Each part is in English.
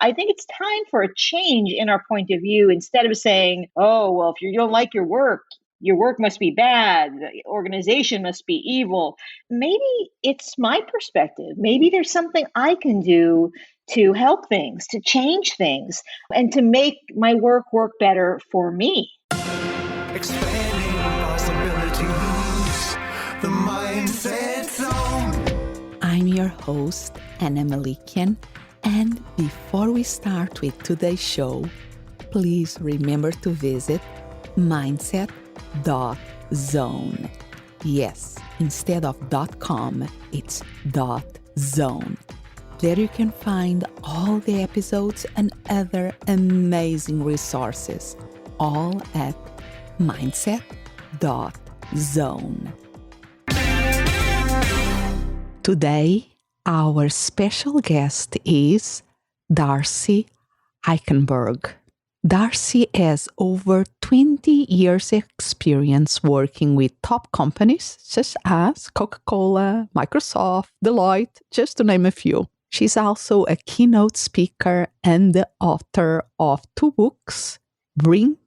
I think it's time for a change in our point of view. Instead of saying, oh, well, if you don't like your work must be bad, the organization must be evil. Maybe it's my perspective. Maybe there's something I can do to help things, to change things, and to make my work better for me. Expanding possibilities, the Mindset Zone. I'm your host, Anna Melikian, and before we start with today's show, please remember to visit mindset.zone. Yes, instead of .com, it's .zone. There you can find all the episodes and other amazing resources, all at mindset.zone. Today, our special guest is Darcy Eikenberg. Darcy has over 20 years experience working with top companies such as Coca-Cola, Microsoft, Deloitte, just to name a few. She's also a keynote speaker and the author of 2 books, Bring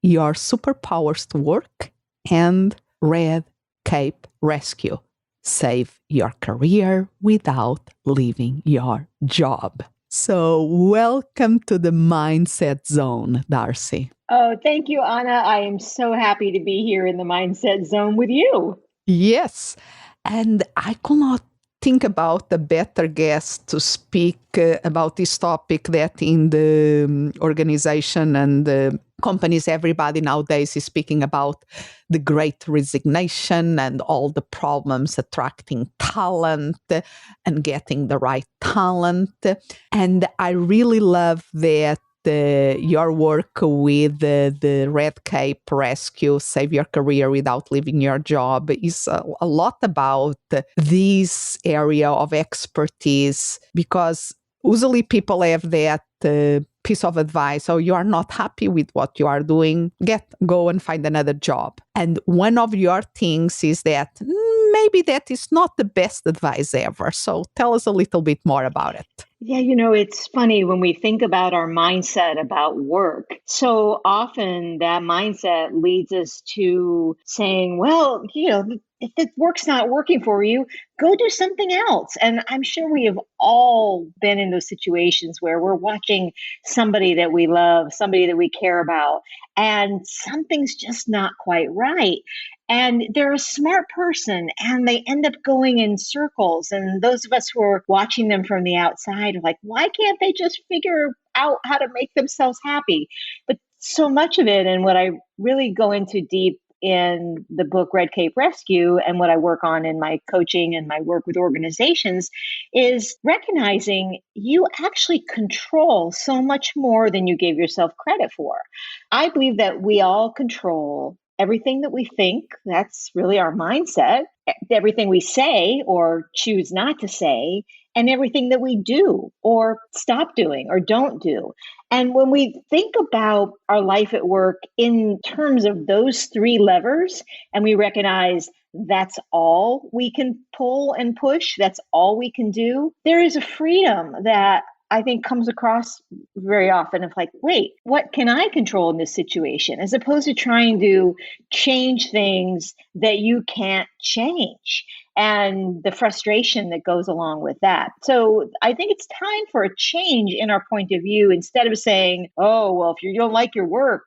Your Superpowers to Work and Red Cape Rescue. Save your career without leaving your job. So welcome to the Mindset Zone, Darcy. Oh, thank you, Anna. I am so happy to be here in the Mindset Zone with you. Yes, and I could not think about a better guest to speak about this topic that in the organization and the companies, everybody nowadays is speaking about the great resignation and all the problems attracting talent and getting the right talent. And I really love that your work with the Red Cape Rescue, Save Your Career Without Leaving Your Job, is a lot about this area of expertise, because usually people have that piece of advice: oh, you are not happy with what you are doing, go and find another job. And one of your things is that maybe that is not the best advice ever. So tell us a little bit more about it. Yeah, it's funny when we think about our mindset about work. So often that mindset leads us to saying, well, if the work's not working for you, go do something else. And I'm sure we have all been in those situations where we're watching somebody that we love, somebody that we care about, and something's just not quite right. And they're a smart person and they end up going in circles. And those of us who are watching them from the outside are like, why can't they just figure out how to make themselves happy? But so much of it, and what I really go into deep in the book Red Cape Rescue and what I work on in my coaching and my work with organizations, is recognizing you actually control so much more than you gave yourself credit for. I believe that we all control everything that we think. That's really our mindset. Everything we say or choose not to say, and everything that we do or stop doing or don't do. And when we think about our life at work in terms of those 3 levers, and we recognize that's all we can pull and push, that's all we can do, there is a freedom that I think comes across very often of like, wait, what can I control in this situation? As opposed to trying to change things that you can't change, and the frustration that goes along with that. So I think it's time for a change in our point of view. Instead of saying, oh, well, if you don't like your work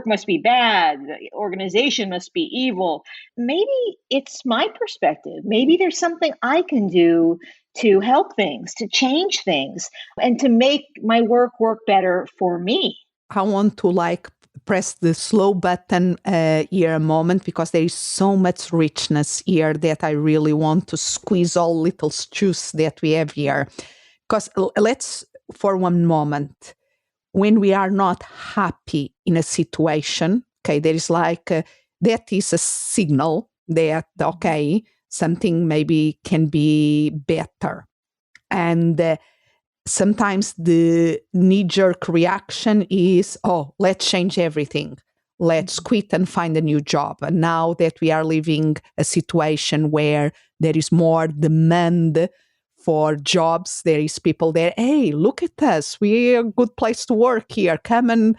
must be bad, the organization must be evil. Maybe it's my perspective. Maybe there's something I can do to help things, to change things, and to make my work better for me. I want to press the slow button here a moment, because there is so much richness here that I really want to squeeze all little juice that we have here. Because let's, for one moment, when we are not happy in a situation, okay, there is that is a signal that, okay, something maybe can be better. And sometimes the knee-jerk reaction is, oh, let's change everything. Let's quit and find a new job. And now that we are living a situation where there is more demand for jobs. There is people there, hey, look at us. We're a good place to work here. Come and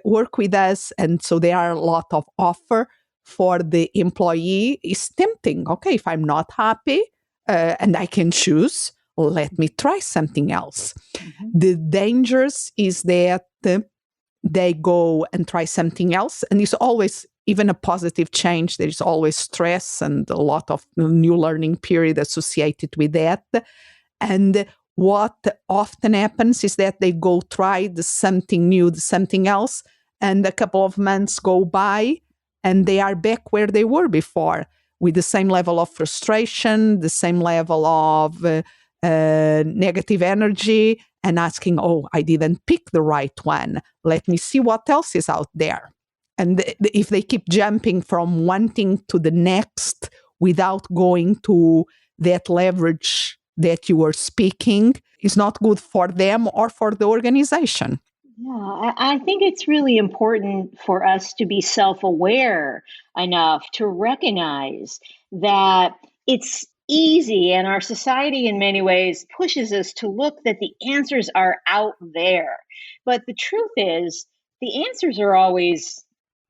work with us. And so there are a lot of offer for the employee. It's tempting. Okay, if I'm not happy and I can choose, let me try something else. Mm-hmm. The dangers is that they go and try something else. And it's always, even a positive change, there's always stress and a lot of new learning period associated with that. And what often happens is that they go try something new, something else, and a couple of months go by and they are back where they were before with the same level of frustration, the same level of negative energy, and asking, oh, I didn't pick the right one. Let me see what else is out there. And if they keep jumping from one thing to the next without going to that leverage that you were speaking, is not good for them or for the organization. Yeah, I think it's really important for us to be self-aware enough to recognize that it's easy, and our society in many ways pushes us to look that the answers are out there. But the truth is, the answers are always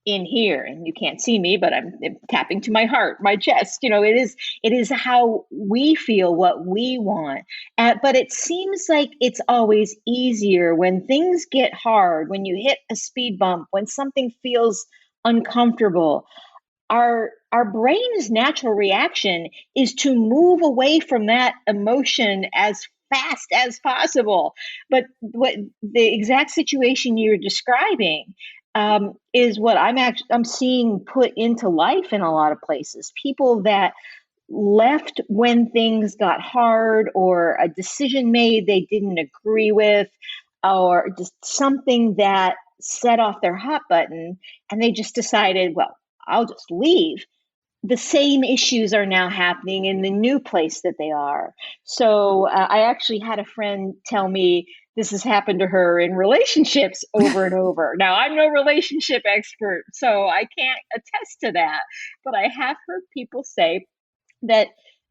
in here, and you can't see me, but I'm tapping to my heart, my chest. It is how we feel, what we want. But it seems like it's always easier when things get hard, when you hit a speed bump, when something feels uncomfortable. Our brain's natural reaction is to move away from that emotion as fast as possible. But what the exact situation you're describing is what I'm seeing put into life in a lot of places. People that left when things got hard, or a decision made they didn't agree with, or just something that set off their hot button, and they just decided, well, I'll just leave. The same issues are now happening in the new place that they are. So I actually had a friend tell me this has happened to her in relationships over and over. Now, I'm no relationship expert, so I can't attest to that. But I have heard people say that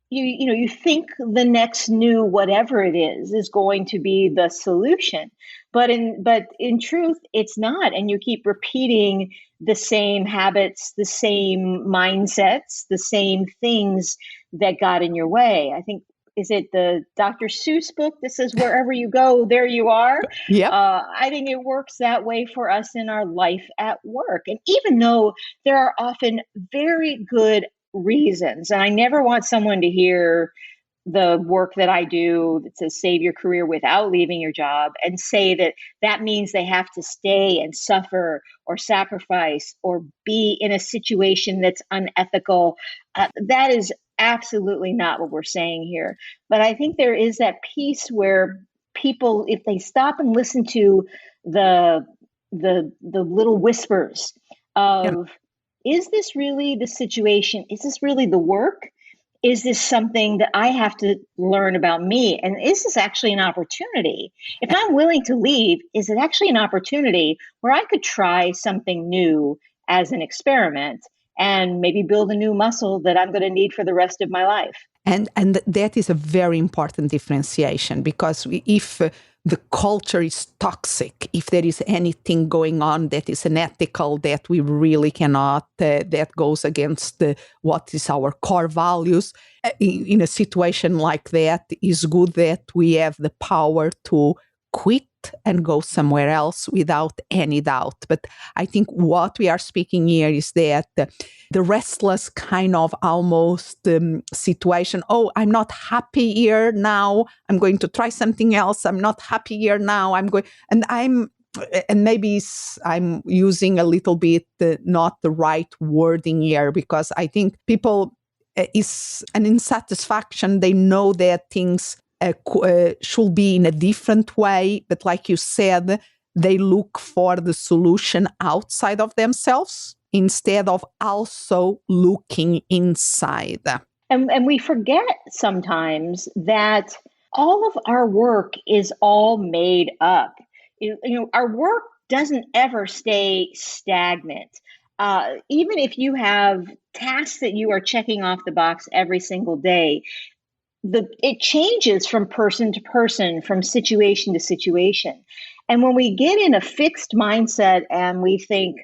you think the next new whatever it is going to be the solution, but in truth it's not, and you keep repeating the same habits, the same mindsets, the same things that got in your way. I think, is it the Dr. Seuss book that says wherever you go, there you are? Yep. I think it works that way for us in our life at work. And even though there are often very good reasons, and I never want someone to hear the work that I do that says save your career without leaving your job and say that means they have to stay and suffer or sacrifice or be in a situation that's unethical. That is absolutely not what we're saying here. But I think there is that piece where people, if they stop and listen to the little whispers of, is this really the situation? Is this really the work? Is this something that I have to learn about me? And is this actually an opportunity? If I'm willing to leave, is it actually an opportunity where I could try something new as an experiment and maybe build a new muscle that I'm going to need for the rest of my life? And that is a very important differentiation, because if the culture is toxic, if there is anything going on that is unethical, that we really cannot, that goes against what is our core values, in a situation like that, is good that we have the power to quit and go somewhere else without any doubt. But I think what we are speaking here is that the restless kind of almost situation, oh, I'm not happy here now, I'm going to try something else, I'm not happy here now, and maybe I'm using a little bit not the right wording here, because I think people is an insatisfaction. They know that things should be in a different way, but like you said, they look for the solution outside of themselves instead of also looking inside. And we forget sometimes that all of our work is all made up. Our work doesn't ever stay stagnant. Even if you have tasks that you are checking off the box every single day, it changes from person to person, from situation to situation. And when we get in a fixed mindset and we think,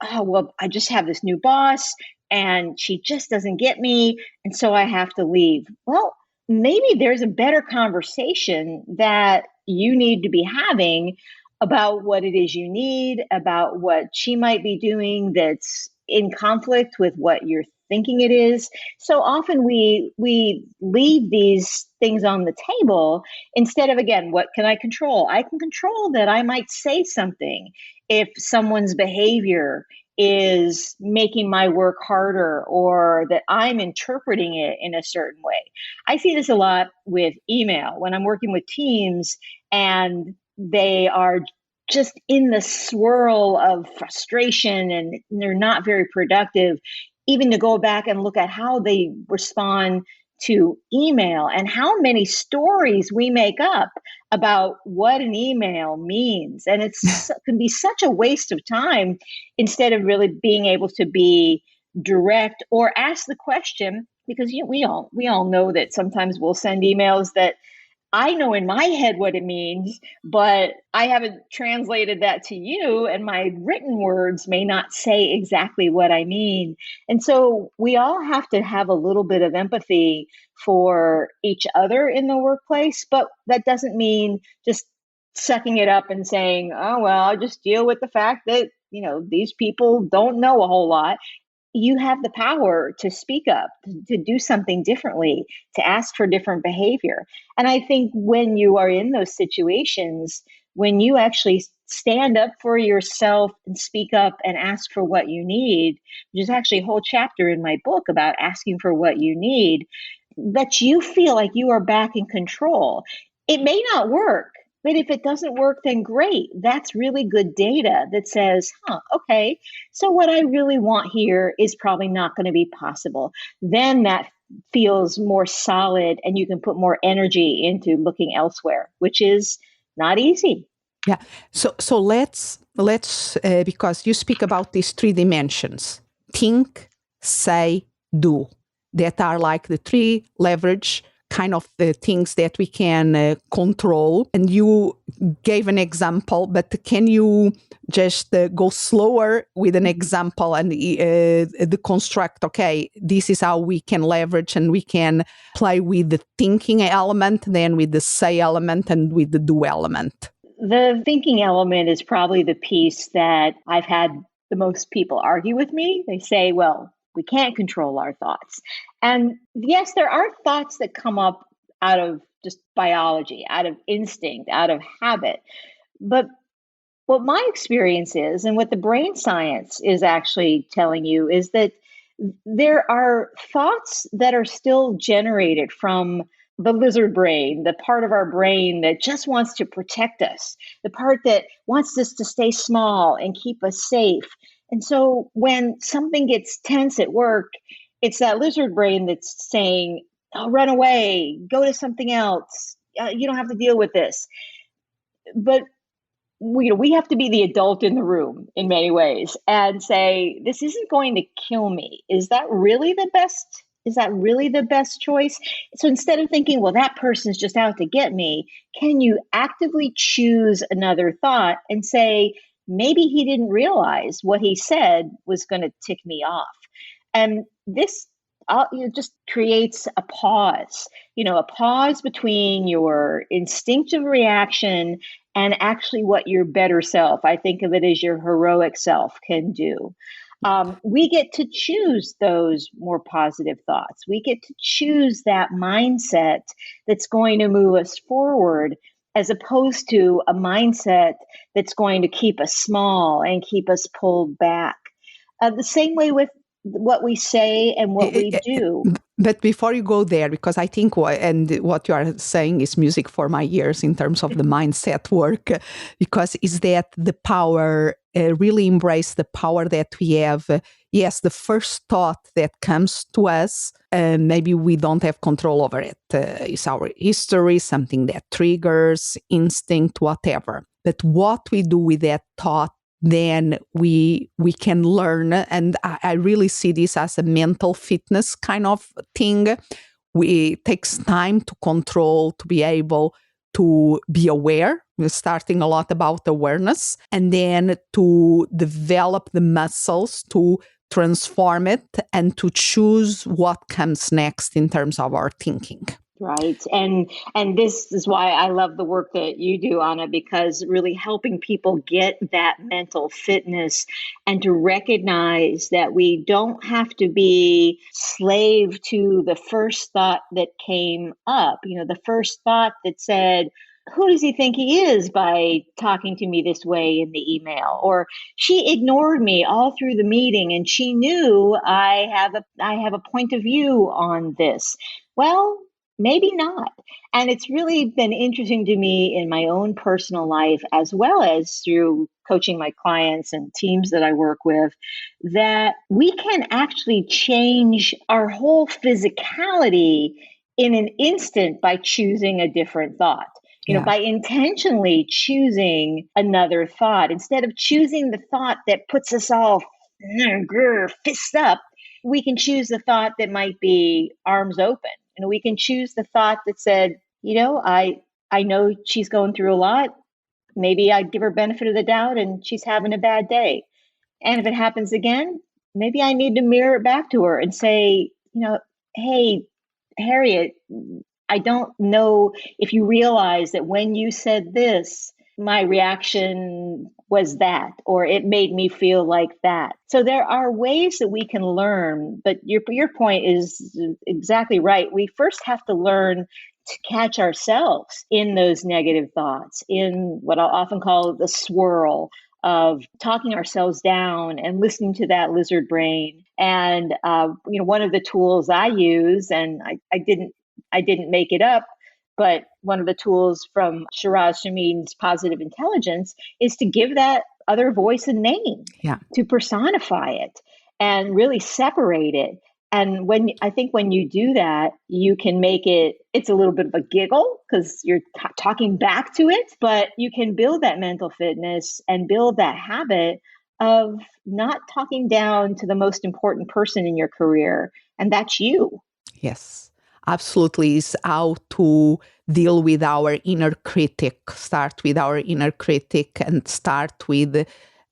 oh, well, I just have this new boss and she just doesn't get me, and so I have to leave. Well, maybe there's a better conversation that you need to be having about what it is you need, about what she might be doing that's in conflict with what you're thinking it is. So often we leave these things on the table instead of, again, what can I control? I can control that I might say something if someone's behavior is making my work harder or that I'm interpreting it in a certain way. I see this a lot with email when I'm working with teams and they are just in the swirl of frustration and they're not very productive. Even to go back and look at how they respond to email and how many stories we make up about what an email means. And it can be such a waste of time instead of really being able to be direct or ask the question, because we all know that sometimes we'll send emails that I know in my head what it means, but I haven't translated that to you, and my written words may not say exactly what I mean. And so we all have to have a little bit of empathy for each other in the workplace, but that doesn't mean just sucking it up and saying, oh, well, I'll just deal with the fact that, these people don't know a whole lot. You have the power to speak up, to do something differently, to ask for different behavior. And I think when you are in those situations, when you actually stand up for yourself and speak up and ask for what you need, which is actually a whole chapter in my book about asking for what you need, that you feel like you are back in control. It may not work, but if it doesn't work, then great. That's really good data that says, okay, so what I really want here is probably not going to be possible. Then that feels more solid and you can put more energy into looking elsewhere, which is not easy. Yeah. So let's because you speak about these 3 dimensions: think, say, do, that are like the 3 leverage kind of the things that we can control. And you gave an example, but can you just go slower with an example and deconstruct, okay, this is how we can leverage and we can play with the thinking element, then with the say element and with the do element? The thinking element is probably the piece that I've had the most people argue with me. They say, well, we can't control our thoughts. And yes, there are thoughts that come up out of just biology, out of instinct, out of habit. But what my experience is, and what the brain science is actually telling you, is that there are thoughts that are still generated from the lizard brain, the part of our brain that just wants to protect us, the part that wants us to stay small and keep us safe. And so when something gets tense at work, it's that lizard brain that's saying, oh, run away, go to something else. You don't have to deal with this. But we have to be the adult in the room in many ways and say, this isn't going to kill me. Is that really the best? Is that really the best choice? So instead of thinking, well, that person's just out to get me, can you actively choose another thought and say, maybe he didn't realize what he said was going to tick me off? And this just creates a pause, a pause between your instinctive reaction and actually what your better self, I think of it as your heroic self, can do. We get to choose those more positive thoughts. We get to choose that mindset that's going to move us forward, as opposed to a mindset that's going to keep us small and keep us pulled back. The same way with what we say and what we do. But before you go there, because I think what you are saying is music for my ears in terms of the mindset work, because is that the power, really embrace the power that we have. Yes, the first thought that comes to us, maybe we don't have control over it. It's our history, something that triggers, instinct, whatever. But what we do with that thought, then we can learn. And I really see this as a mental fitness kind of thing. it takes time to control, to be able to be aware. We're starting a lot about awareness, and then to develop the muscles to transform it and to choose what comes next in terms of our thinking. Right. And this is why I love the work that you do, Anna, because really helping people get that mental fitness and to recognize that we don't have to be slave to the first thought that came up, the first thought that said, who does he think he is by talking to me this way in the email? Or she ignored me all through the meeting and she knew I have a point of view on this. Well, maybe not. And it's really been interesting to me in my own personal life, as well as through coaching my clients and teams that I work with, that we can actually change our whole physicality in an instant by choosing a different thought. By intentionally choosing another thought, instead of choosing the thought that puts us all fist up, we can choose the thought that might be arms open. We can choose the thought that said, I know she's going through a lot. Maybe I'd give her benefit of the doubt and she's having a bad day. And if it happens again, maybe I need to mirror it back to her and say, hey, Harriet, I don't know if you realize that when you said this, my reaction was that, or it made me feel like that. So there are ways that we can learn, but your point is exactly right. We first have to learn to catch ourselves in those negative thoughts, in what I'll often call the swirl of talking ourselves down and listening to that lizard brain. And one of the tools I use, and I didn't make it up, but one of the tools from Shiraz Shamin's Positive Intelligence is to give that other voice a name, to personify it and really separate it. And I think when you do that, you can make it's a little bit of a giggle because you're talking back to it, but you can build that mental fitness and build that habit of not talking down to the most important person in your career. And that's you. Yes. Absolutely, is how to deal with our inner critic. Start with our inner critic and start with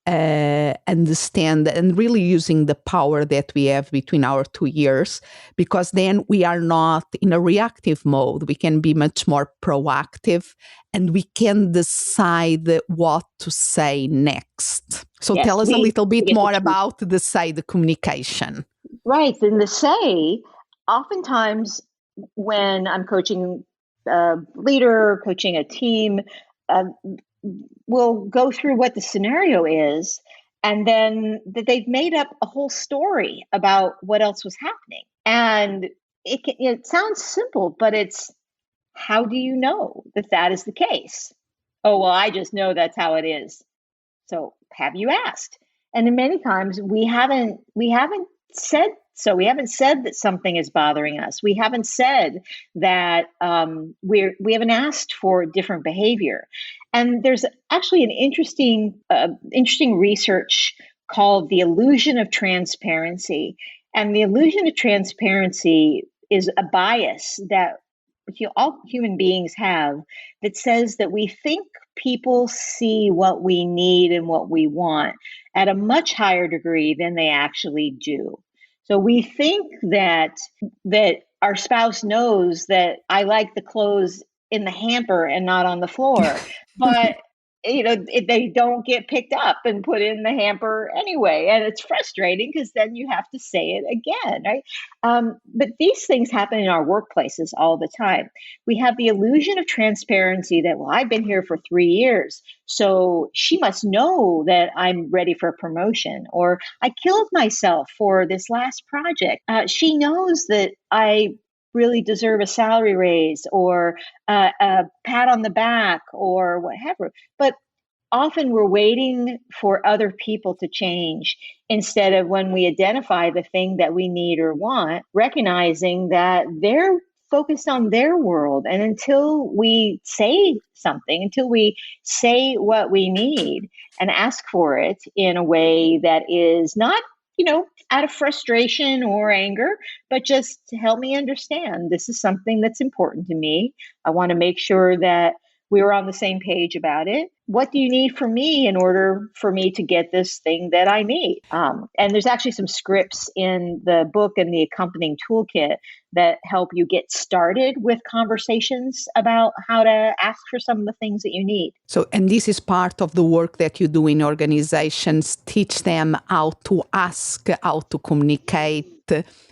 understand and really using the power that we have between our two ears, because then we are not in a reactive mode. We can be much more proactive and we can decide what to say next. So tell us a little bit more about the communication. Right. And the say, oftentimes, when I'm coaching a leader, coaching a team, we'll go through what the scenario is, and then they've made up a whole story about what else was happening. And it sounds simple, but it's, how do you know that is the case? Oh, well, I just know that's how it is. So have you asked? And then many times we haven't said so. We haven't said that something is bothering us. We haven't said that we haven't asked for different behavior. And there's actually an interesting research called the illusion of transparency. And the illusion of transparency is a bias that all human beings have that says that we think people see what we need and what we want at a much higher degree than they actually do. So we think that our spouse knows that I like the clothes in the hamper and not on the floor, but they don't get picked up and put in the hamper anyway. And it's frustrating because then you have to say it again, right? But these things happen in our workplaces all the time. We have the illusion of transparency that, well, I've been here for 3 years, so she must know that I'm ready for a promotion, or I killed myself for this last project. She knows that I really deserve a salary raise or a pat on the back or whatever. But often we're waiting for other people to change instead of, when we identify the thing that we need or want, recognizing that they're focused on their world. And until we say something, until we say what we need and ask for it in a way that is not out of frustration or anger, but just to help me understand this is something that's important to me. I want to make sure that we were on the same page about it. What do you need from me in order for me to get this thing that I need? And there's actually some scripts in the book and the accompanying toolkit that help you get started with conversations about how to ask for some of the things that you need. So, and this is part of the work that you do in organizations, teach them how to ask, how to communicate,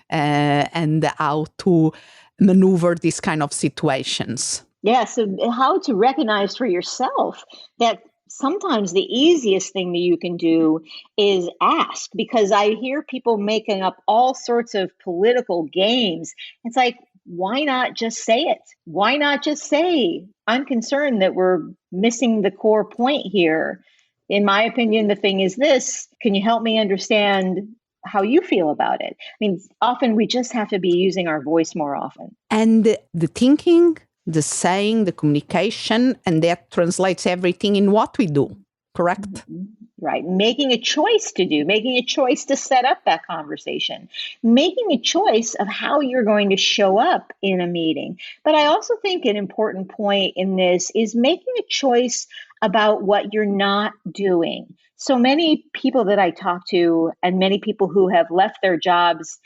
and how to maneuver these kind of situations. Yeah, so how to recognize for yourself that sometimes the easiest thing that you can do is ask, because I hear people making up all sorts of political games. It's like, why not just say it? Why not just say, I'm concerned that we're missing the core point here. In my opinion, the thing is this. Can you help me understand how you feel about it? I mean, often we just have to be using our voice more often. And the thinking, the saying, the communication, and that translates everything in what we do, correct? Mm-hmm. Right. Making a choice to set up that conversation, making a choice of how you're going to show up in a meeting. But I also think an important point in this is making a choice about what you're not doing. So many people that I talk to, and many people who have left their jobs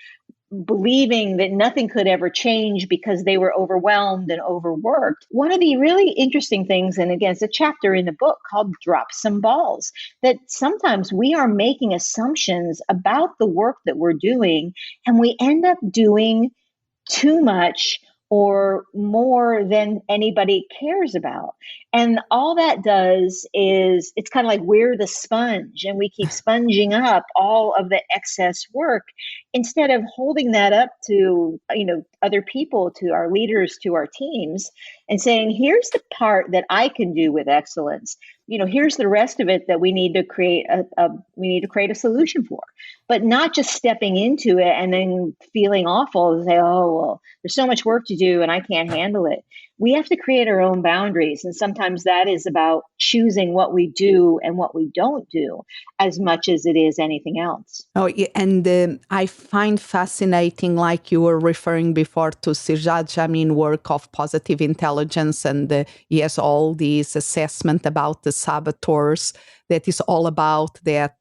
believing that nothing could ever change because they were overwhelmed and overworked. One of the really interesting things, and again, it's a chapter in the book called Drop Some Balls, that sometimes we are making assumptions about the work that we're doing, and we end up doing too much or more than anybody cares about. And all that does is it's kind of like we're the sponge and we keep sponging up all of the excess work instead of holding that up to, other people, to our leaders, to our teams, and saying, here's the part that I can do with excellence. Here's the rest of it that we need to create a solution for, but not just stepping into it and then feeling awful and say, oh, well, there's so much work to do and I can't handle it. We have to create our own boundaries. And sometimes that is about choosing what we do and what we don't do as much as it is anything else. Oh, yeah, and I find fascinating, like you were referring before to Sirjad Jamin work of positive intelligence, and he has all these assessment about the saboteurs that is all about that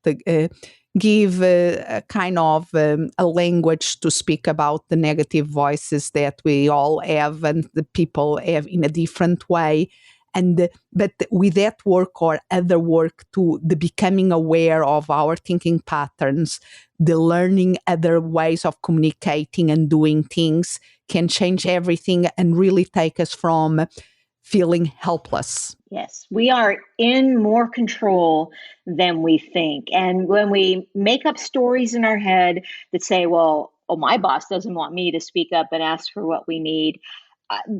give a kind of a language to speak about the negative voices that we all have and the people have in a different way. But with that work or other work to the becoming aware of our thinking patterns, the learning other ways of communicating and doing things can change everything and really take us from feeling helpless. Yes, we are in more control than we think. And when we make up stories in our head that say, well, oh, my boss doesn't want me to speak up and ask for what we need,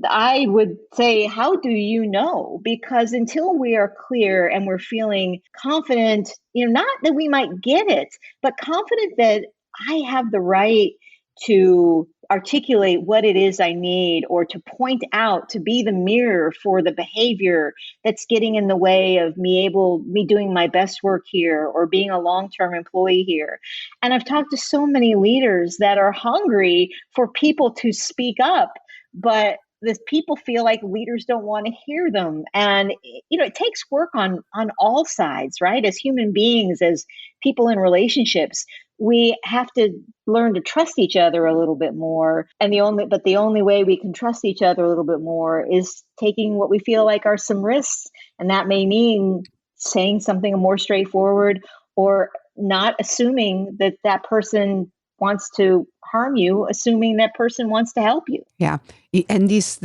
I would say, how do you know? Because until we are clear and we're feeling confident, not that we might get it, but confident that I have the right to articulate what it is I need, or to point out, to be the mirror for the behavior that's getting in the way of me doing my best work here or being a long-term employee here. And I've talked to so many leaders that are hungry for people to speak up, but the people feel like leaders don't want to hear them. And, it takes work on all sides, right? As human beings, as people in relationships, we have to learn to trust each other a little bit more. And the only way we can trust each other a little bit more is taking what we feel like are some risks. And that may mean saying something more straightforward, or not assuming that that person wants to harm you, assuming that person wants to help you. Yeah. And this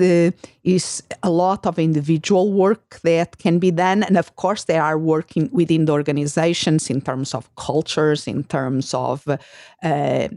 is a lot of individual work that can be done. And of course, they are working within the organizations in terms of cultures, in terms of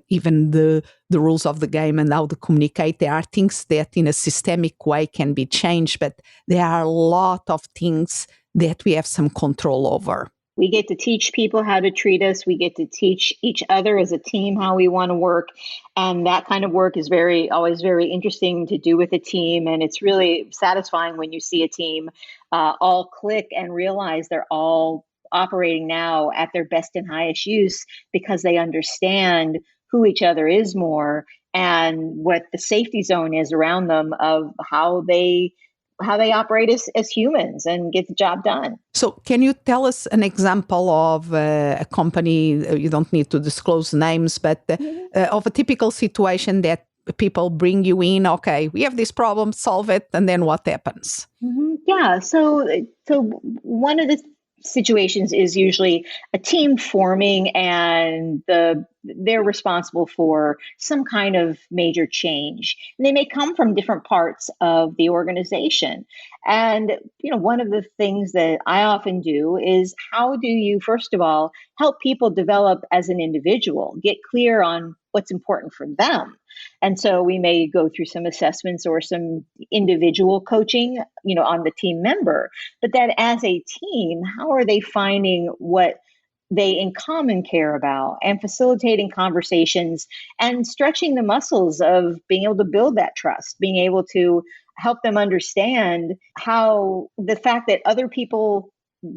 even the rules of the game and how to communicate. There are things that in a systemic way can be changed, but there are a lot of things that we have some control over. We get to teach people how to treat us. We get to teach each other as a team how we want to work. And that kind of work is always very interesting to do with a team. And it's really satisfying when you see a team all click and realize they're all operating now at their best and highest use because they understand who each other is more and what the safety zone is around them of how they operate as humans and get the job done. So can you tell us an example of a company, you don't need to disclose names, but of a typical situation that people bring you in, okay, we have this problem, solve it, and then what happens? Yeah, so one of the situations is usually a team forming and they're responsible for some kind of major change. And they may come from different parts of the organization. And, one of the things that I often do is how do you, first of all, help people develop as an individual, get clear on what's important for them. And so we may go through some assessments or some individual coaching, on the team member. But then as a team, how are they finding what they in common care about and facilitating conversations and stretching the muscles of being able to build that trust, being able to help them understand how the fact that other people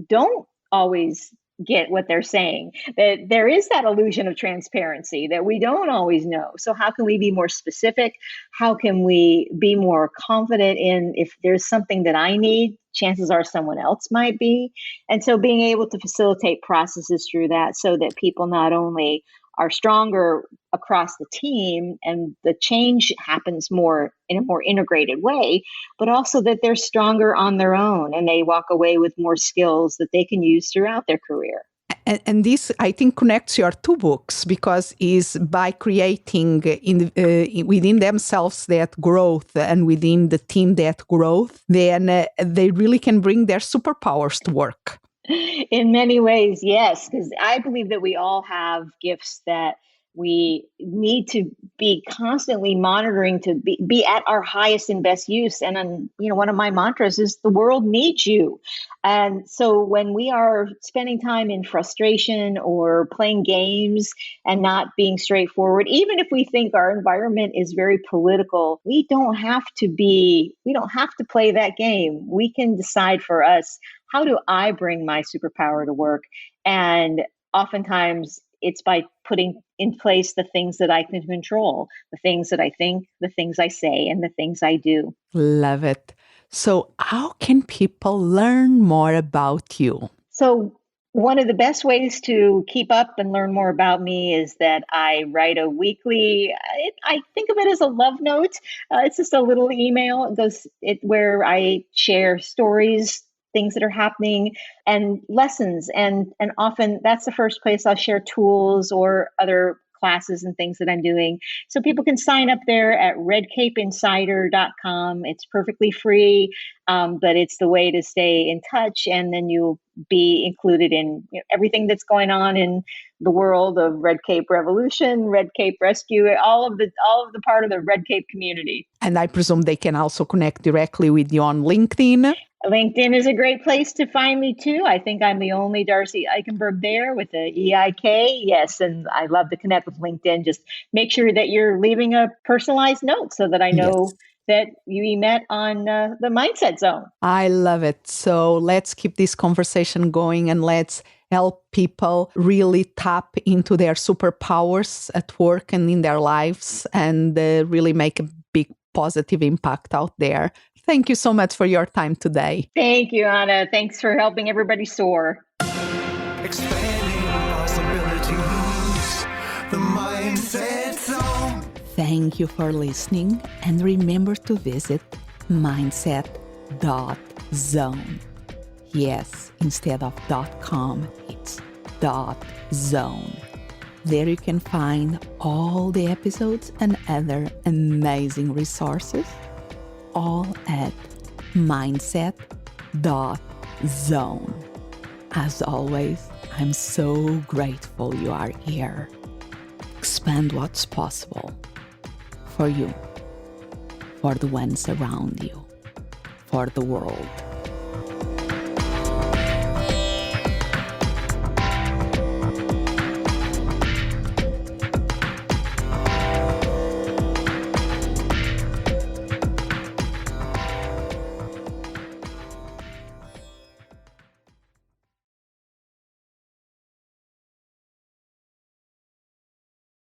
don't always get what they're saying, that there is that illusion of transparency that we don't always know. So how can we be more specific? How can we be more confident in if there's something that I need, chances are someone else might be. And so being able to facilitate processes through that so that people not only are stronger across the team and the change happens more in a more integrated way, but also that they're stronger on their own and they walk away with more skills that they can use throughout their career. And this, I think, connects your two books because is by creating within themselves that growth and within the team that growth, then they really can bring their superpowers to work. In many ways, yes, because I believe that we all have gifts that we need to be constantly monitoring to be at our highest and best use. And, one of my mantras is the world needs you. And so when we are spending time in frustration or playing games and not being straightforward, even if we think our environment is very political, we don't have to play that game. We can decide for us, how do I bring my superpower to work? And oftentimes it's by putting in place the things that I can control, the things that I think, the things I say, and the things I do. Love it. So how can people learn more about you? So one of the best ways to keep up and learn more about me is that I write a weekly, I think of it as a love note. It's just a little email where I share stories, things that are happening and lessons. And often that's the first place I'll share tools or other classes and things that I'm doing. So people can sign up there at redcapeinsider.com. It's perfectly free, but it's the way to stay in touch. And then you'll be included in everything that's going on in the world of Red Cape Revolution, Red Cape Rescue, all of the part of the Red Cape community. And I presume they can also connect directly with you on LinkedIn. LinkedIn is a great place to find me too. I think I'm the only Darcy Eikenberg there with the EIK. Yes, and I love to connect with LinkedIn. Just make sure that you're leaving a personalized note so that I know that you met on the Mindset Zone. I love it. So let's keep this conversation going and let's help people really tap into their superpowers at work and in their lives and really make a big positive impact out there. Thank you so much for your time today. Thank you, Anna. Thanks for helping everybody soar. Expanding possibilities, the Mindset Zone. Thank you for listening, and remember to visit mindset.zone. Yes, instead of .com, it's .zone. There you can find all the episodes and other amazing resources, all at mindset.zone. As always, I'm so grateful you are here. Expand what's possible for you, for the ones around you, for the world.